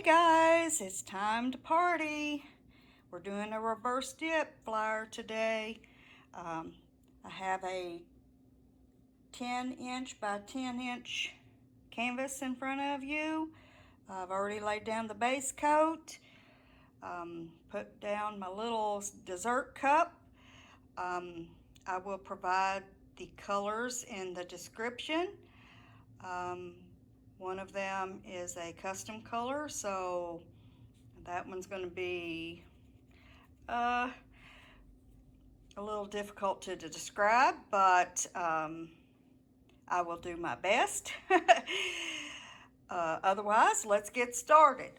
Guys, it's time to party. We're doing a reverse dip flyer today. I have a 10-inch by 10-inch canvas in front of you. I've already laid down the base coat, put down my little dessert cup. I will provide the colors in the description. One of them is a custom color, so that one's going to be a little difficult to describe, but I will do my best. Otherwise, let's get started.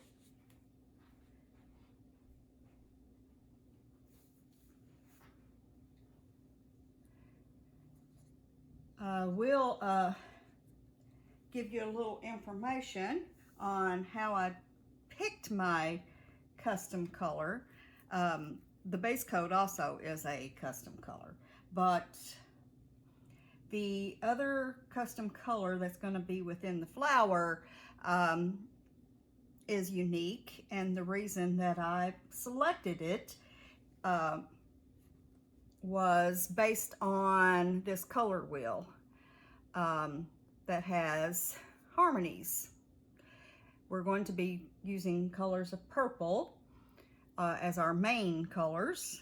We'll give you a little information on how I picked my custom color. The base coat also is a custom color, but the other custom color that's going to be within the flower is unique, and the reason that I selected it was based on this color wheel that has harmonies. We're going to be using colors of purple as our main colors,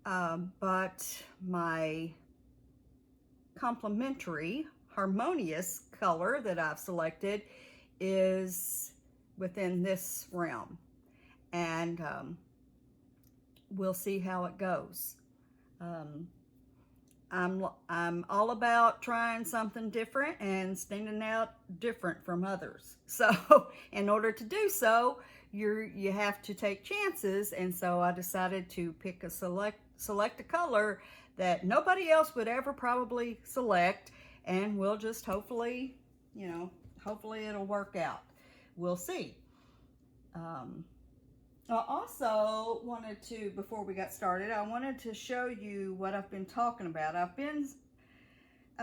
but my complementary harmonious color that I've selected is within this realm, and we'll see how it goes. I'm all about trying something different and standing out different from others. So in order to do so, you have to take chances, and so I decided to pick select a color that nobody else would ever probably select, and we'll just hopefully it'll work out. We'll see. I also wanted to, before we got started, I wanted to show you what I've been talking about. I've been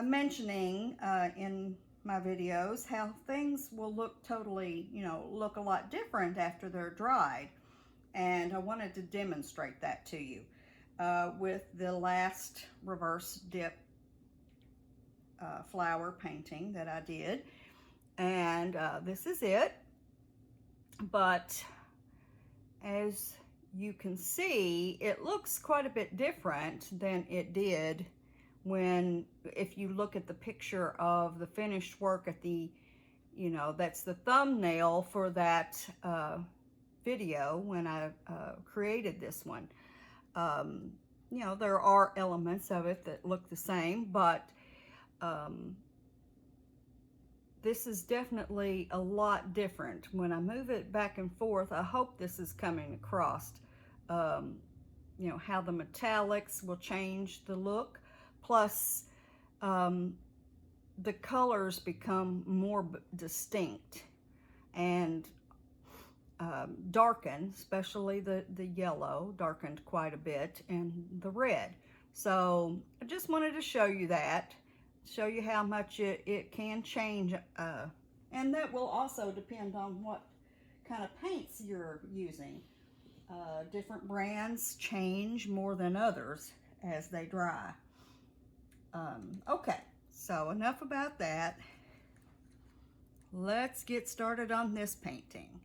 mentioning in my videos how things will look totally, look a lot different after they're dried. And I wanted to demonstrate that to you with the last reverse dip flower painting that I did. And this is it. But as you can see, it looks quite a bit different than it did if you look at the picture of the finished work at the, that's the thumbnail for that video when I created this one. There are elements of it that look the same, but this is definitely a lot different. When I move it back and forth, I hope this is coming across, how the metallics will change the look. Plus, the colors become more distinct and darken, especially the yellow darkened quite a bit, and the red. So I just wanted to show you that. Show you how much it can change, and that will also depend on what kind of paints you're using. Different brands change more than others as they dry. Okay, so enough about that. Let's get started on this painting.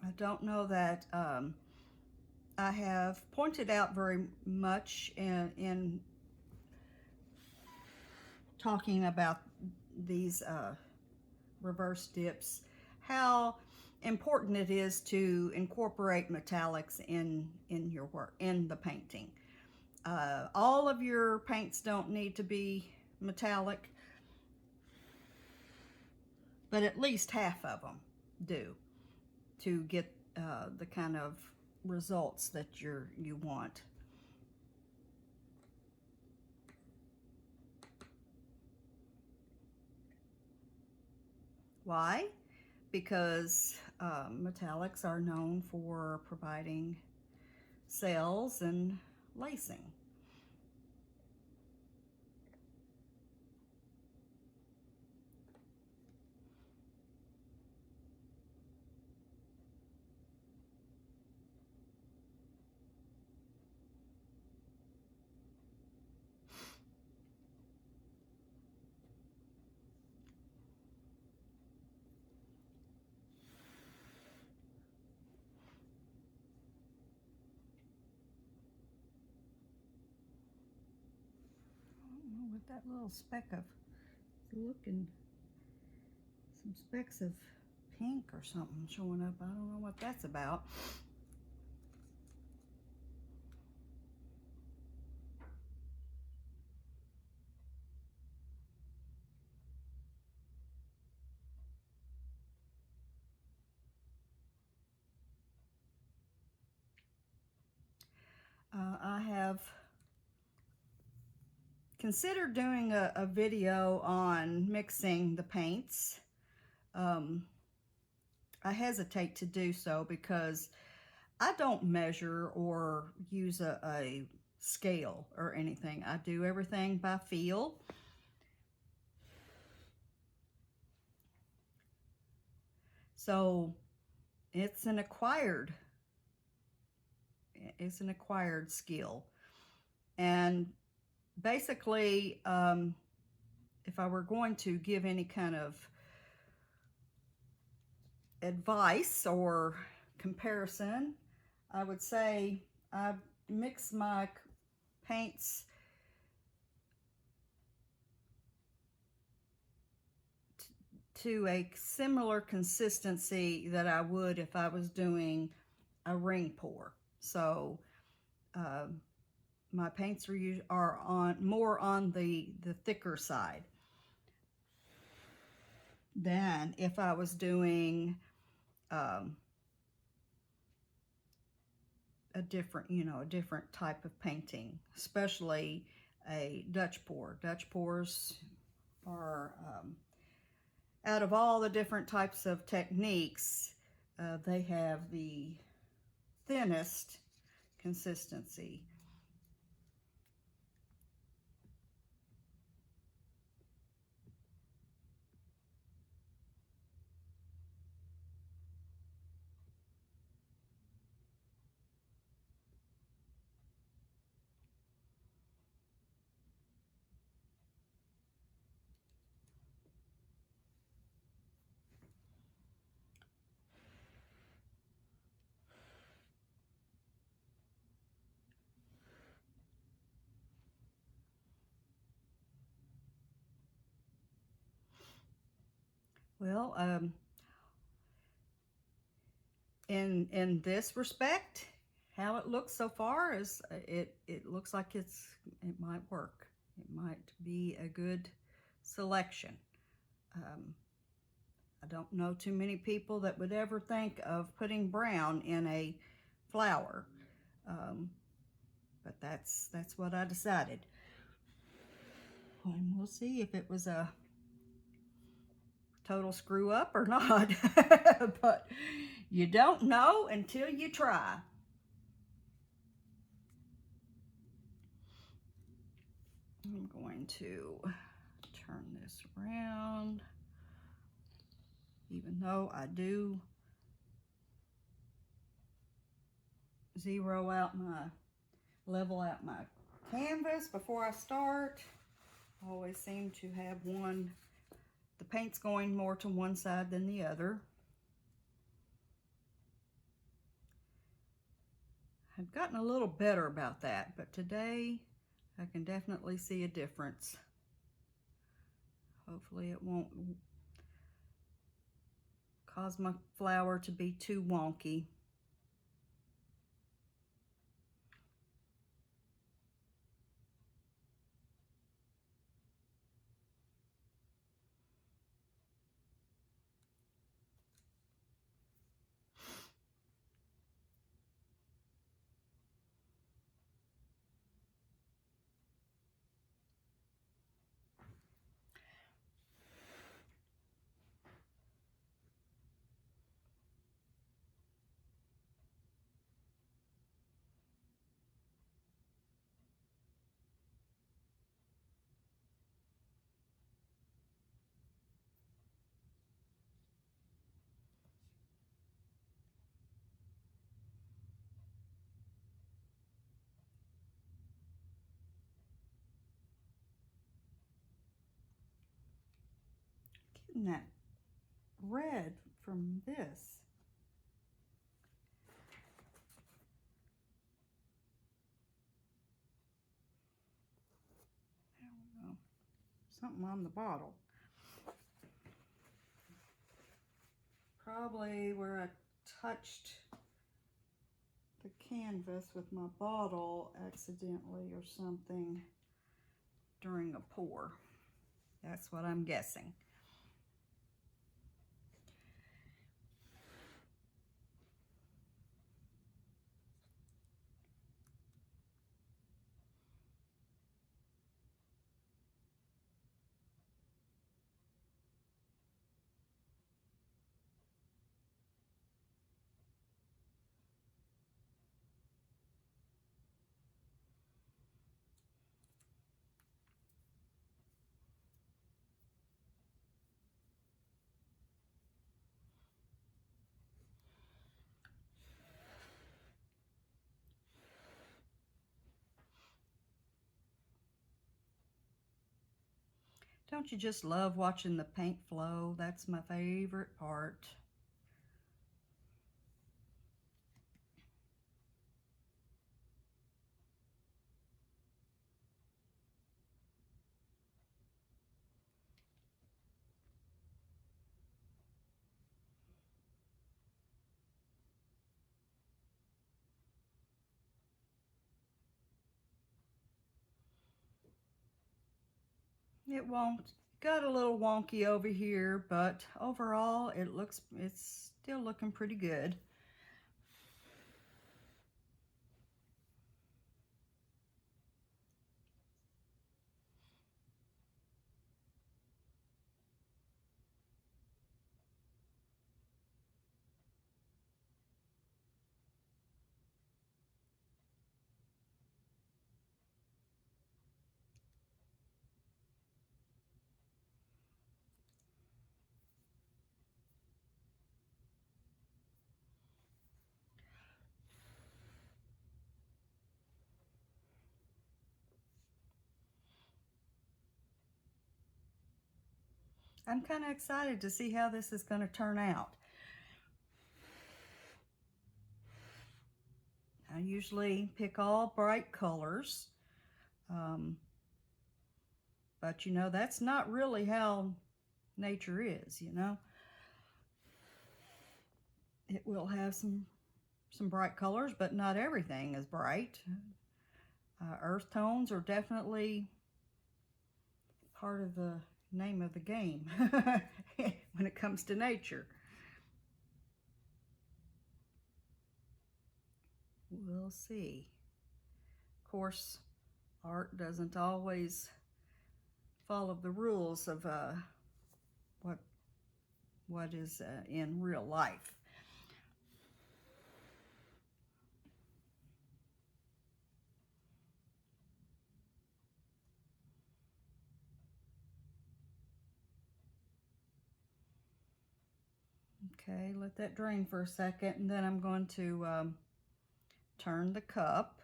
I don't know that I have pointed out very much in talking about these reverse dips, how important it is to incorporate metallics in your work, in the painting. All of your paints don't need to be metallic. but at least half of them do to get the kind of results that you want. Why? Because metallics are known for providing cells and lacing. With that little speck of, looking, some specks of pink or something showing up. I don't know what that's about. I have considered doing a video on mixing the paints. I hesitate to do so because I don't measure or use a scale or anything. I do everything by feel. So it's an acquired skill. And basically, if I were going to give any kind of advice or comparison, I would say I mix my paints to a similar consistency that I would if I was doing a ring pour. So my paints are more on the thicker side than if I was doing a different type of painting, especially a Dutch pour. Dutch pours are, out of all the different types of techniques, they have the thinnest consistency. Well, in this respect, how it looks so far is it looks like it might work. It might be a good selection. I don't know too many people that would ever think of putting brown in a flower, but that's what I decided. And we'll see if it was a total screw up or not. But you don't know until you try. I'm going to turn this around, even though I do level out my canvas before I start. I always seem to have the paint's going more to one side than the other. I've gotten a little better about that, but today I can definitely see a difference. Hopefully it won't cause my flower to be too wonky. getting that red from this. I don't know. Something on the bottle. Probably where I touched the canvas with my bottle accidentally or something during a pour. That's what I'm guessing. Don't you just love watching the paint flow? That's my favorite part. It won't. Got a little wonky over here, but overall it's still looking pretty good. I'm kind of excited to see how this is going to turn out. I usually pick all bright colors, but you know, that's not really how nature is, you know. It will have some bright colors, but not everything is bright. Earth tones are definitely part of the name of the game when it comes to nature. We'll see. Of course, art doesn't always follow the rules of what is in real life. Okay, let that drain for a second, and then I'm going to turn the cup.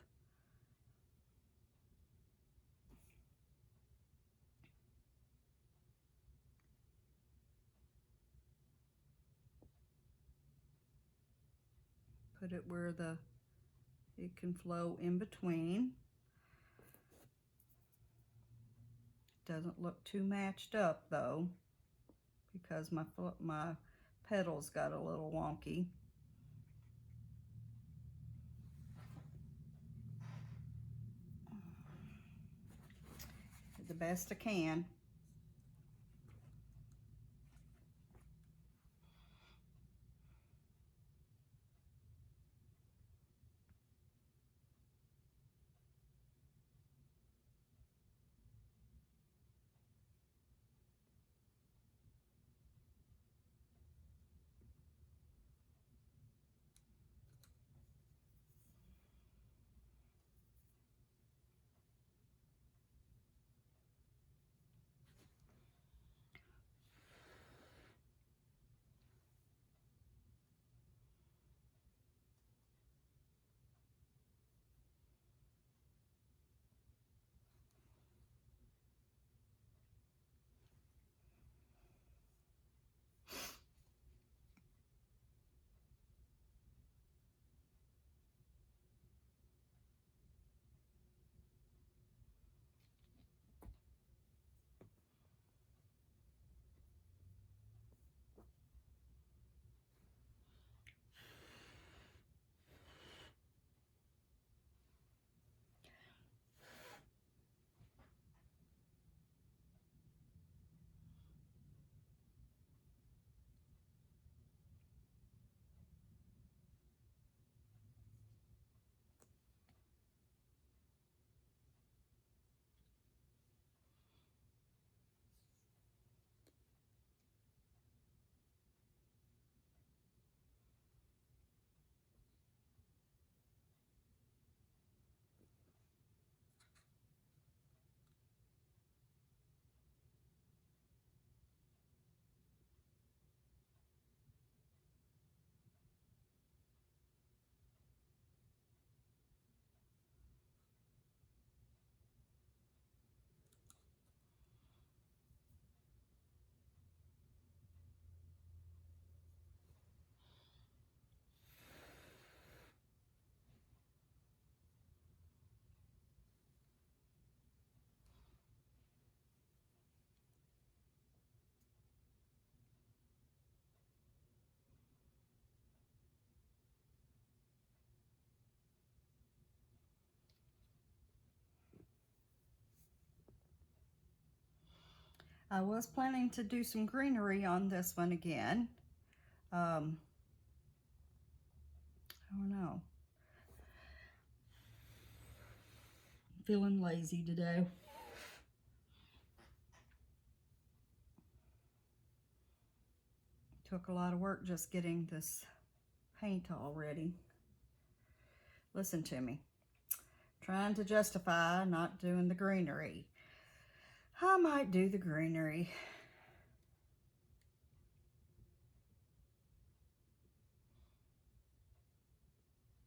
Put it where it can flow in between. Doesn't look too matched up though, because my petals got a little wonky. Did the best I can. I was planning to do some greenery on this one again. I don't know. Feeling lazy today. Took a lot of work just getting this paint all ready. Listen to me. Trying to justify not doing the greenery. I might do the greenery.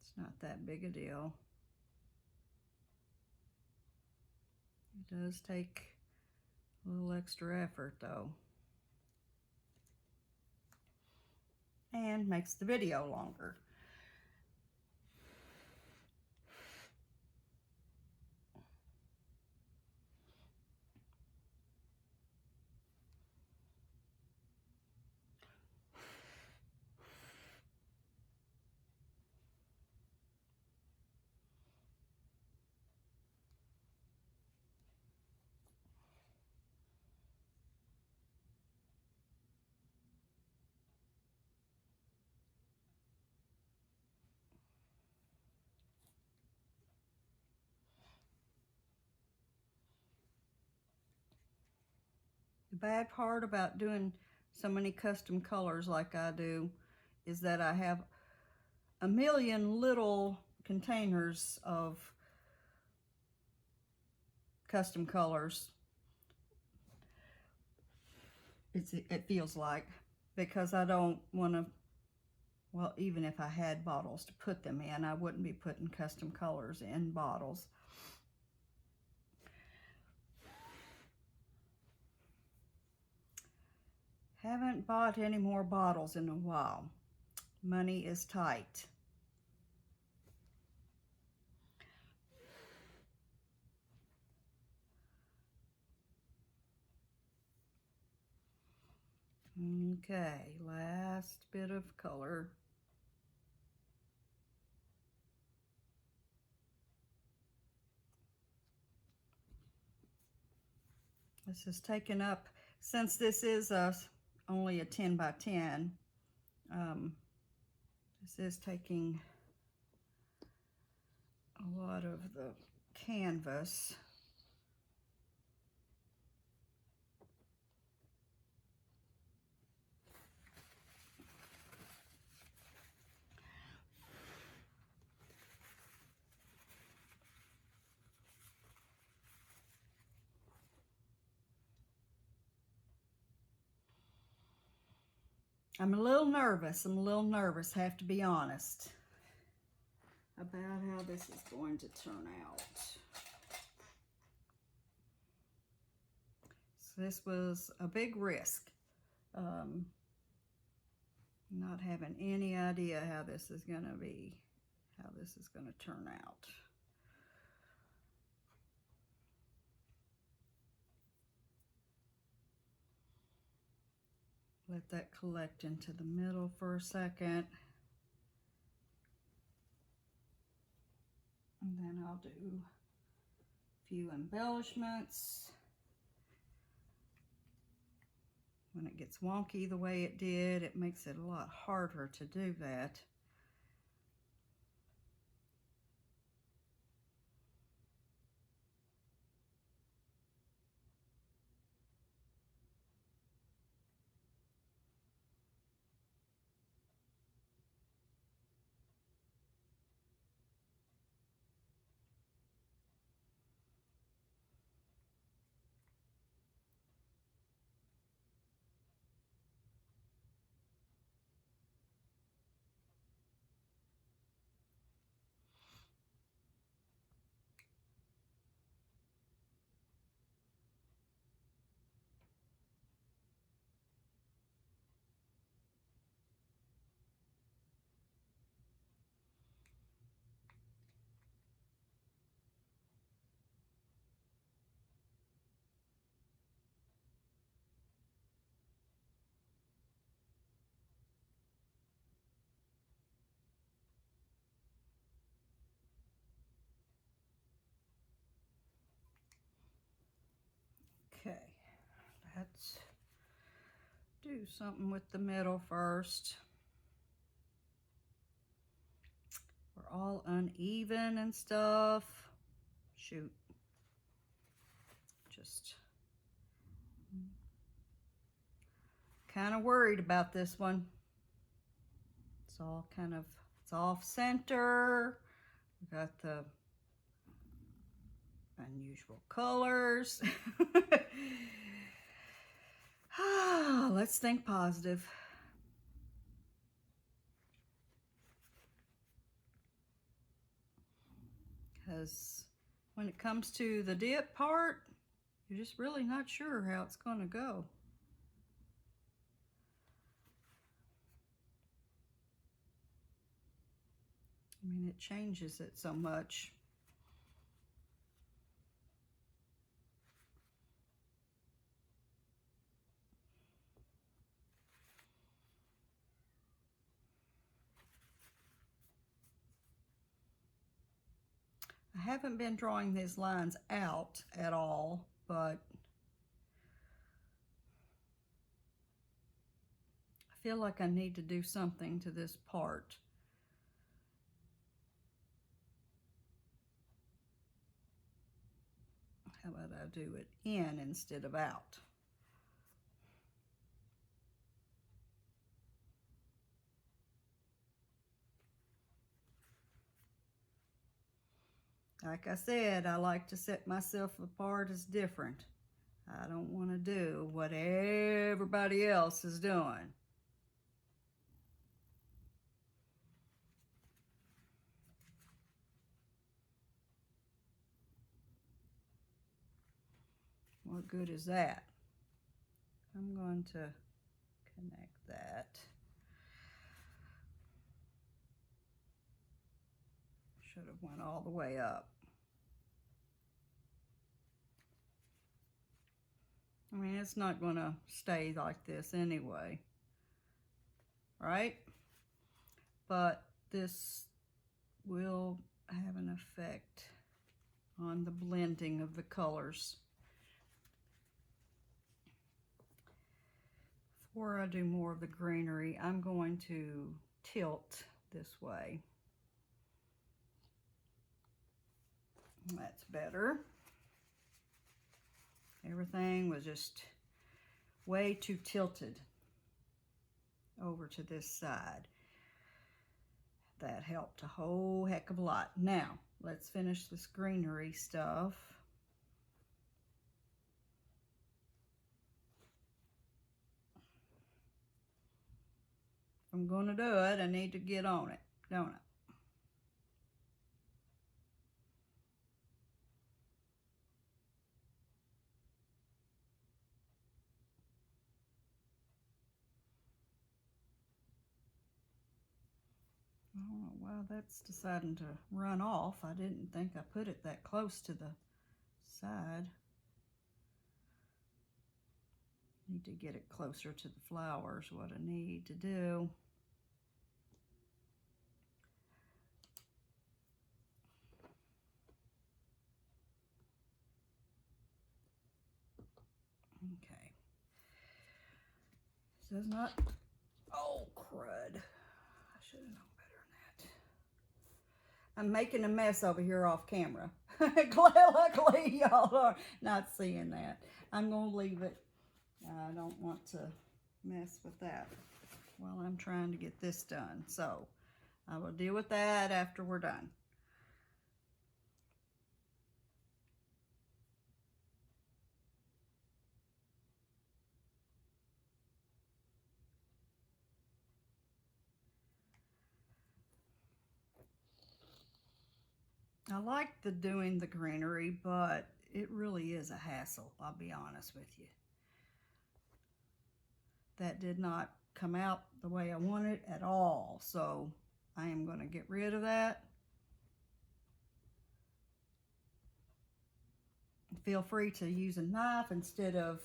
It's not that big a deal. It does take a little extra effort though. And makes the video longer. The bad part about doing so many custom colors like I do is that I have a million little containers of custom colors. It feels like, because I don't want to, well, even if I had bottles to put them in, I wouldn't be putting custom colors in bottles. Haven't bought any more bottles in a while. Money is tight. Okay, last bit of color. This is taken up, since this is only a 10 by 10, this is taking a lot of the canvas. I'm a little nervous, have to be honest, about how this is going to turn out. So this was a big risk. Not having any idea how this is going to be, how this is going to turn out. Let that collect into the middle for a second. And then I'll do a few embellishments. When it gets wonky the way it did, it makes it a lot harder to do that. let's do something with the middle first. We're all uneven and stuff. Shoot. Just kind of worried about this one. It's all kind of, it's off center. We got the unusual colors. Let's think positive. Because when it comes to the dip part, you're just really not sure how it's going to go. I mean, it changes it so much. I haven't been drawing these lines out at all, but I feel like I need to do something to this part. How about I do it in instead of out? Like I said, I like to set myself apart as different. I don't want to do what everybody else is doing. What good is that? I'm going to connect that. Should have went all the way up. I mean, it's not going to stay like this anyway, right? But this will have an effect on the blending of the colors. Before I do more of the greenery, I'm going to tilt this way. That's better. Everything was just way too tilted over to this side. That helped a whole heck of a lot. Now, let's finish this greenery stuff. If I'm going to do it, I need to get on it, don't I? I don't know why that's deciding to run off. I didn't think I put it that close to the side. Need to get it closer to the flowers, what I need to do. Okay. Says not, oh crud. I should have known better than that. I'm making a mess over here off camera. Luckily y'all are not seeing that. I'm gonna leave it. I don't want to mess with that while I'm trying to get this done. So I will deal with that after we're done. I like doing the greenery, but it really is a hassle, I'll be honest with you. That did not come out the way I wanted at all, so I am going to get rid of that. Feel free to use a knife instead of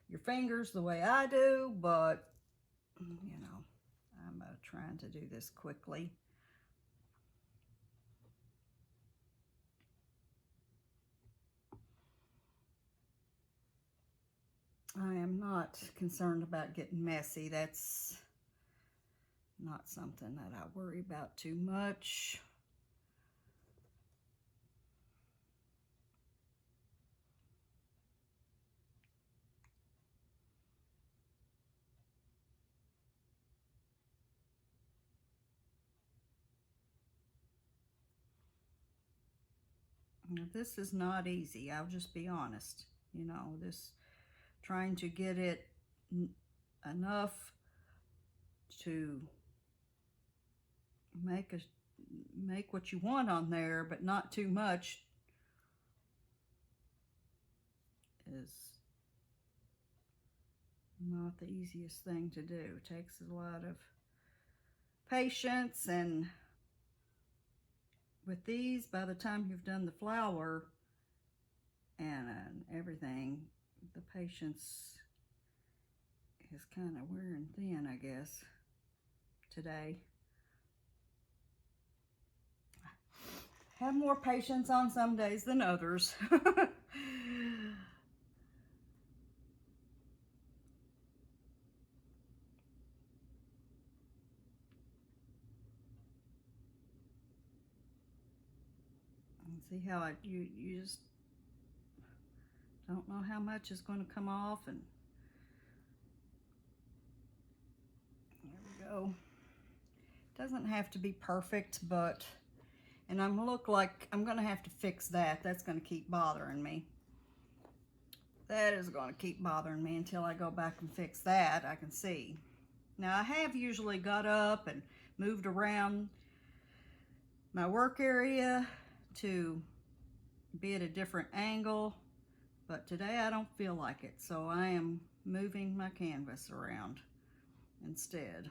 your fingers the way I do, but you know, I'm trying to do this quickly. I am not concerned about getting messy. That's not something that I worry about too much. Now, this is not easy. I'll just be honest. You know, this trying to get it enough to make what you want on there, but not too much, is not the easiest thing to do. It takes a lot of patience, and with these, by the time you've done the flower and everything, the patience is kind of wearing thin, I guess, today. Have more patience on some days than others. And see how you just don't know how much is going to come off, and there we go. Doesn't have to be perfect, but, and I'm look like I'm going to have to fix that. That's going to keep bothering me. That is going to keep bothering me until I go back and fix that. I can see. Now, I have usually got up and moved around my work area to be at a different angle, but today I don't feel like it, so I am moving my canvas around instead.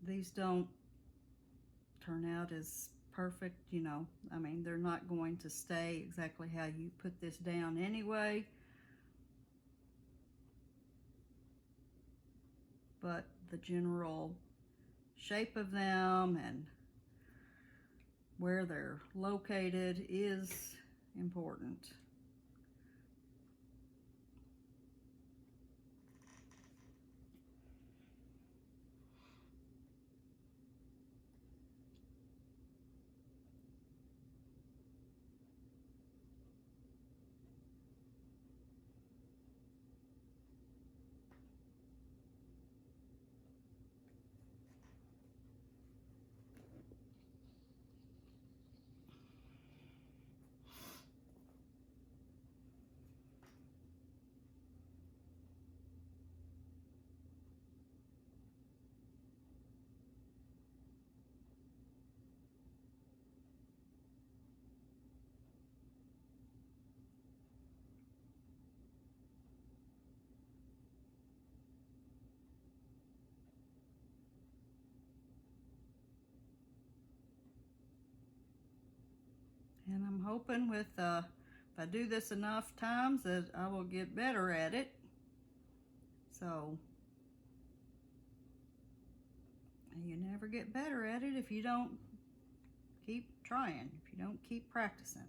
These don't turn out as perfect, you know. I mean, they're not going to stay exactly how you put this down anyway. But the general shape of them and where they're located is important. And I'm hoping with, if I do this enough times, that I will get better at it. So, you never get better at it if you don't keep trying, if you don't keep practicing.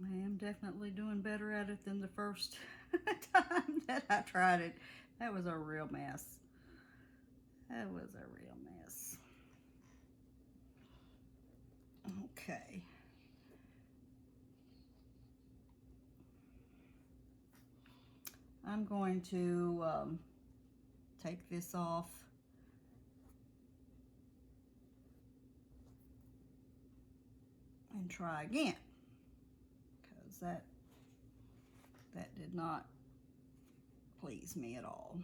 I am definitely doing better at it than the first time that I tried it. That was a real mess. That was a real mess. Okay. I'm going to take this off and try again, because that did not please me at all.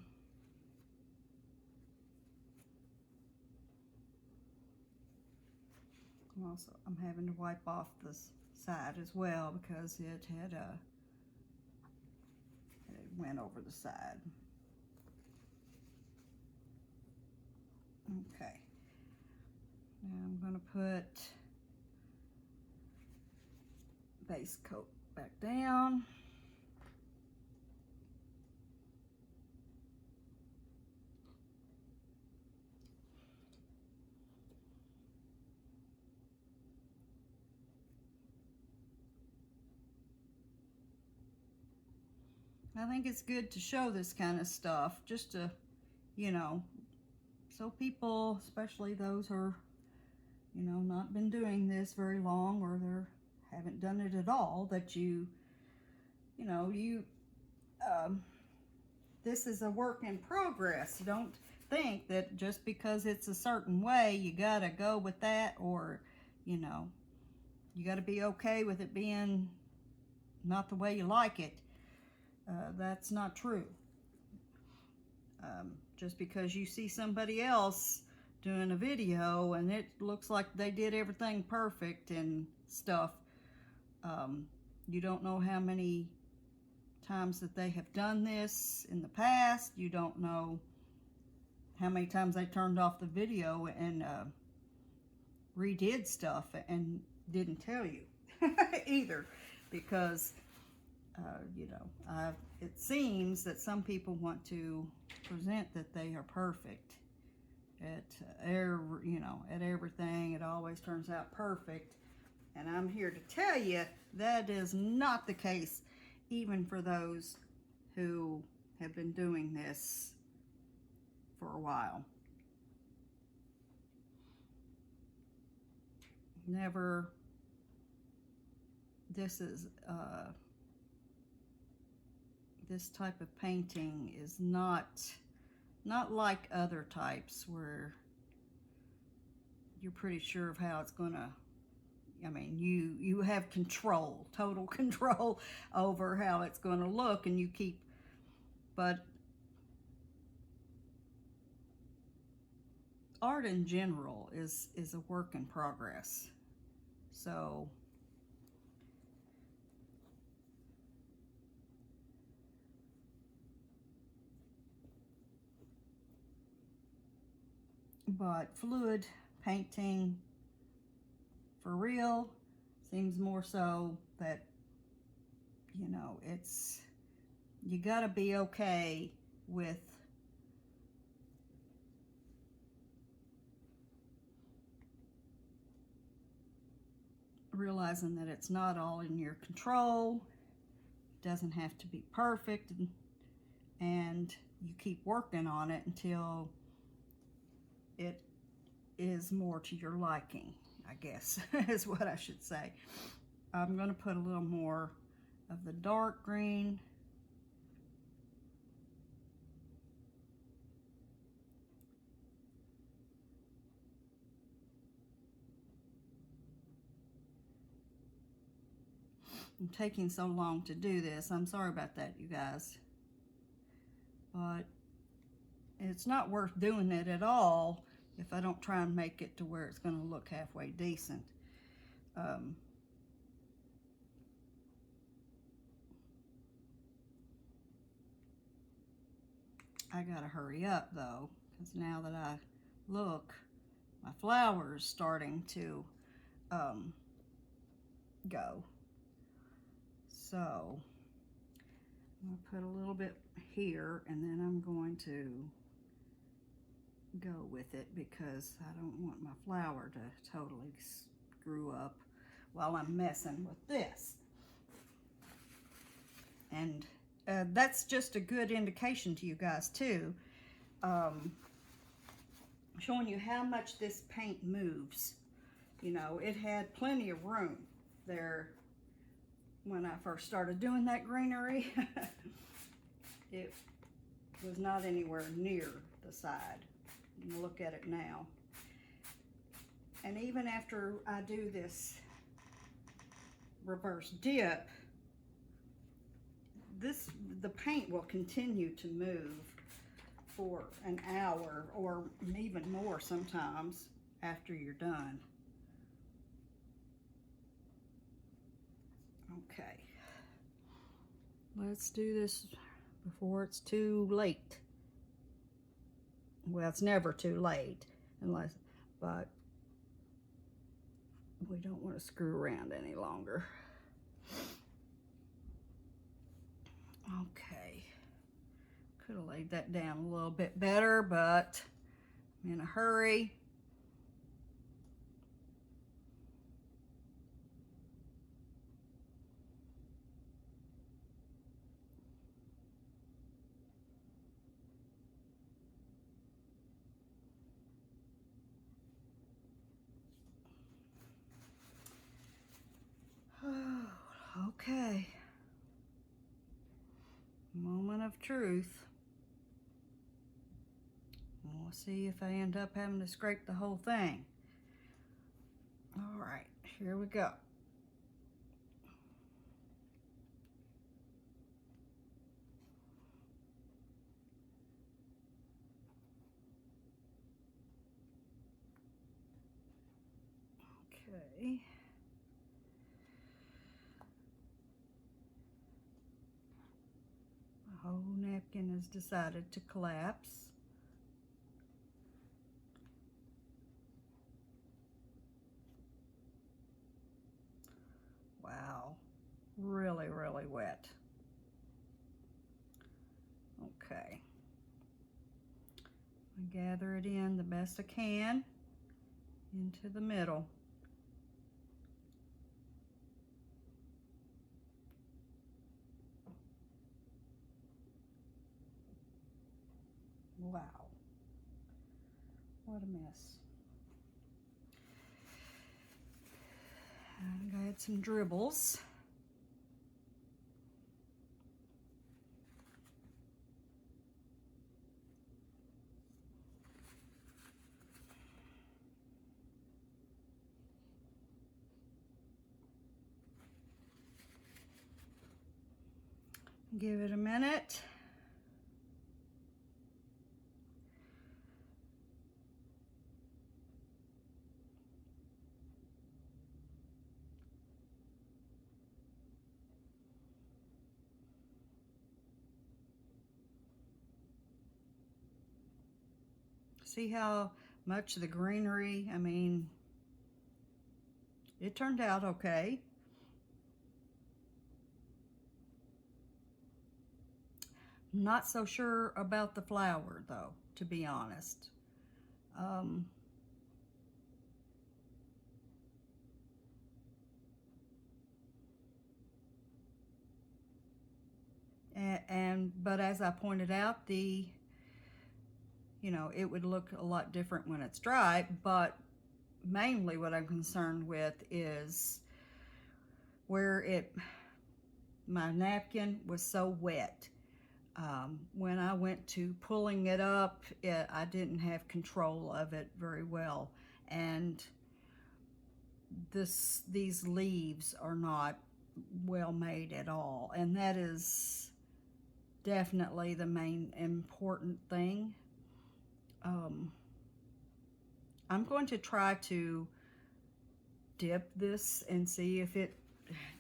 Also, I'm having to wipe off this side as well because it went over the side. Okay. Now I'm going to put base coat back down. I think it's good to show this kind of stuff, just to, you know, so people, especially those who are, you know, not been doing this very long, or they haven't done it at all, that you know, this is a work in progress. Don't think that just because it's a certain way, you gotta go with that, or, you know, you gotta be okay with it being not the way you like it. That's not true. Just because you see somebody else doing a video and it looks like they did everything perfect and stuff, you don't know how many times that they have done this in the past. You don't know how many times they turned off the video and redid stuff and didn't tell you either, because you know, it seems that some people want to present that they are perfect at you know, at everything. It always turns out perfect, and I'm here to tell you that is not the case, even for those who have been doing this for a while. Never. This is this type of painting is not like other types where you're pretty sure of how it's gonna, I mean, you have control, total control over how it's gonna look, and you keep, but art in general is a work in progress. So but fluid painting for real seems more so that, you know, it's, you gotta be okay with realizing that it's not all in your control. It doesn't have to be perfect, and you keep working on it until it is more to your liking, I guess, is what I should say. I'm going to put a little more of the dark green. I'm taking so long to do this. I'm sorry about that, you guys. But it's not worth doing it at all if I don't try and make it to where it's going to look halfway decent. I gotta hurry up though, because now that I look, my flower's starting to go. So I'm going to put a little bit here, and then I'm going to go with it because I don't want my flower to totally screw up while I'm messing with this. And that's just a good indication to you guys too, showing you how much this paint moves. You know, it had plenty of room there when I first started doing that greenery. It was not anywhere near the side. You look at it now. And even after I do this reverse dip, the paint will continue to move for an hour or even more sometimes after you're done. Okay, let's do this before it's too late. Well, it's never too late, but we don't want to screw around any longer. Okay, could have laid that down a little bit better, but I'm in a hurry. Okay. Moment of truth. We'll see if I end up having to scrape the whole thing. All right, here we go. Okay. The whole napkin has decided to collapse. Wow, really, really wet. Okay. I gather it in the best I can into the middle. Wow, what a mess. I got some dribbles. Give it a minute. See how much the greenery, I mean, it turned out okay. Not so sure about the flower though, to be honest. But as I pointed out, you know, it would look a lot different when it's dry, but mainly what I'm concerned with is where my napkin was so wet. When I went to pulling it up, I didn't have control of it very well, and these leaves are not well made at all, and that is definitely the main important thing. I'm going to try to dip this and see if it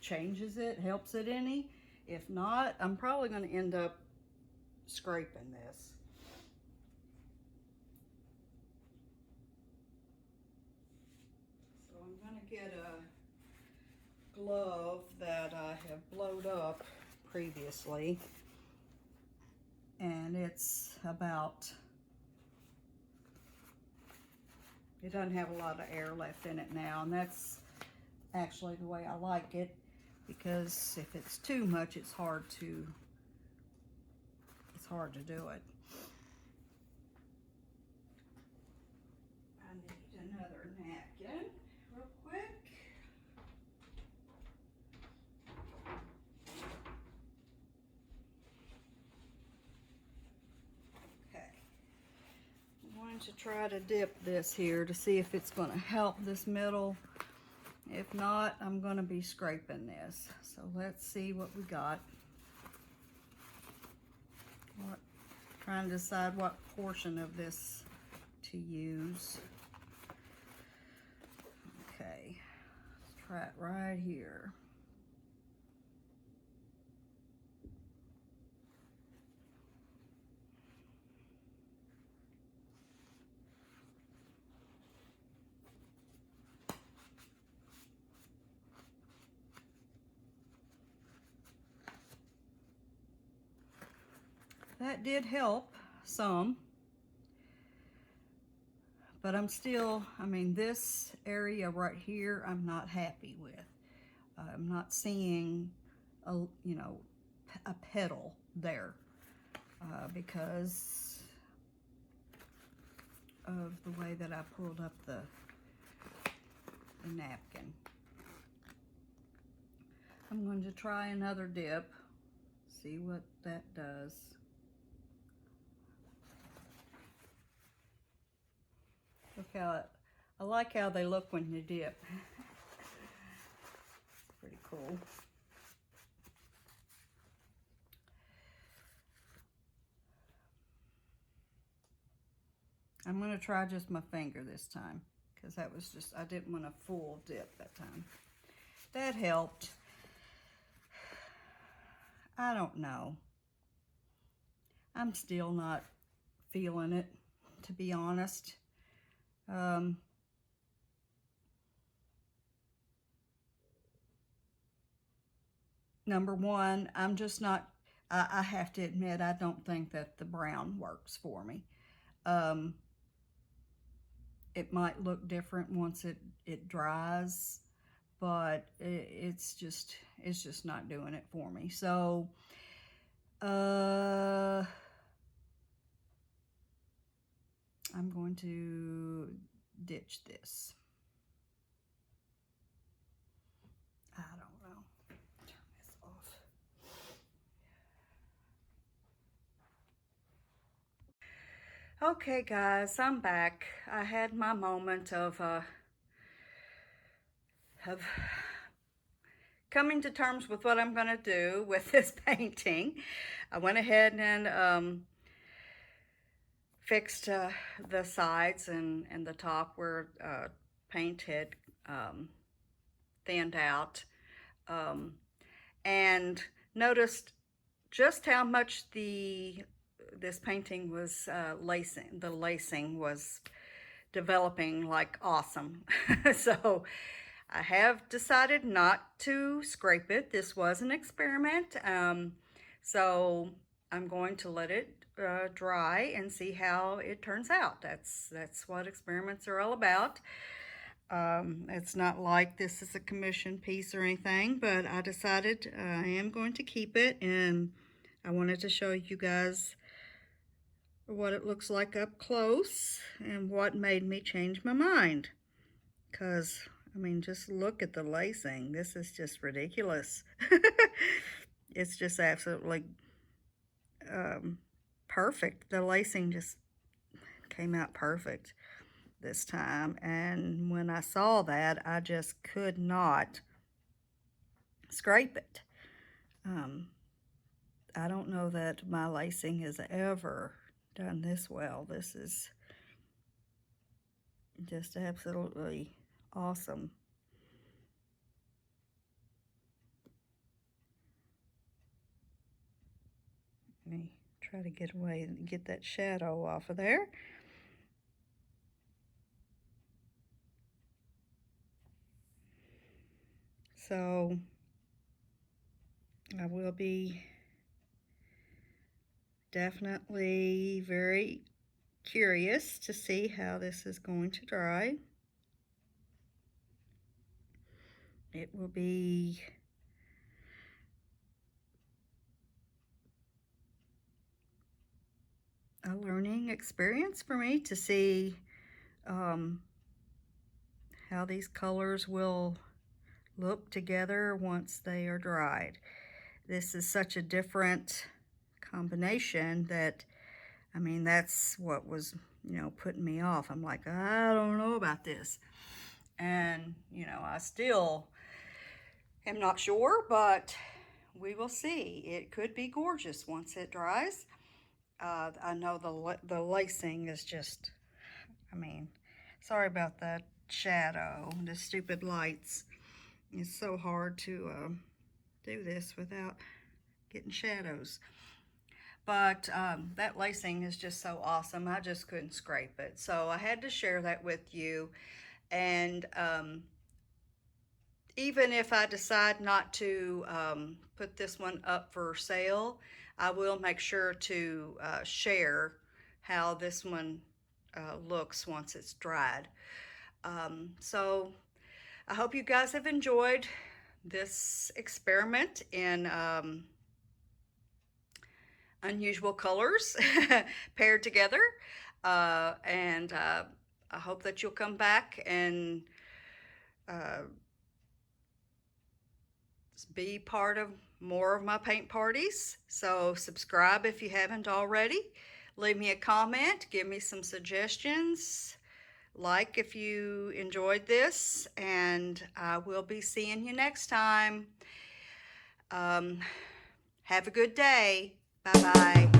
changes it, helps it any. If not, I'm probably going to end up scraping this. So I'm going to get a glove that I have blowed up previously, and it's about, it doesn't have a lot of air left in it now, and that's actually the way I like it, because if it's too much, it's hard to do it. I need another napkin real quick. Okay. I'm going to try to dip this here to see if it's going to help this middle. If not, I'm going to be scraping this. So let's see what we got. Trying to decide what portion of this to use. Okay, let's try it right here. that did help some. But I'm still, I mean, this area right here, I'm not happy with. I'm not seeing a, you know, a petal there because of the way that I pulled up the napkin. I'm going to try another dip, see what that does. Look how I like how they look when you dip. It's pretty cool. I'm going to try just my finger this time because that was just, I didn't want a full dip that time. That helped. I don't know. I'm still not feeling it, to be honest. Number one, I'm just not, I have to admit, I don't think that the brown works for me. It might look different once it dries, but it's just not doing it for me. So, I'm going to ditch this. I don't know. Turn this off. Okay, guys, I'm back. I had my moment of coming to terms with what I'm going to do with this painting. I went ahead and fixed the sides and the top where paint had thinned out, and noticed just how much this painting was lacing. The lacing was developing like awesome. So I have decided not to scrape it. This was an experiment. So I'm going to let it dry and see how it turns out. That's what experiments are all about. It's not like this is a commission piece or anything, but I decided I am going to keep it, and I wanted to show you guys what it looks like up close and what made me change my mind. Because, I mean, just look at the lacing. This is just ridiculous. It's just absolutely perfect. The lacing just came out perfect this time, and when I saw that, I just could not scrape it. I don't know that my lacing has ever done this well. This is just absolutely awesome. Let me try to get away and get that shadow off of there. So I will be definitely very curious to see how this is going to dry. It will be a learning experience for me to see how these colors will look together once they are dried. This is such a different combination that, I mean, that's what was, you know, putting me off. I'm like, I don't know about this. And, you know, I still am not sure, but we will see. It could be gorgeous once it dries. I know the lacing is just, I mean, sorry about that shadow, the stupid lights. It's so hard to do this without getting shadows. But that lacing is just so awesome. I just couldn't scrape it. So I had to share that with you. And even if I decide not to put this one up for sale, I will make sure to share how this one looks once it's dried. So I hope you guys have enjoyed this experiment in unusual colors paired together. And I hope that you'll come back and be part of more of my paint parties. So subscribe if you haven't already. Leave me a comment, give me some suggestions, like if you enjoyed this, and I will be seeing you next time. Have a good day. Bye-bye.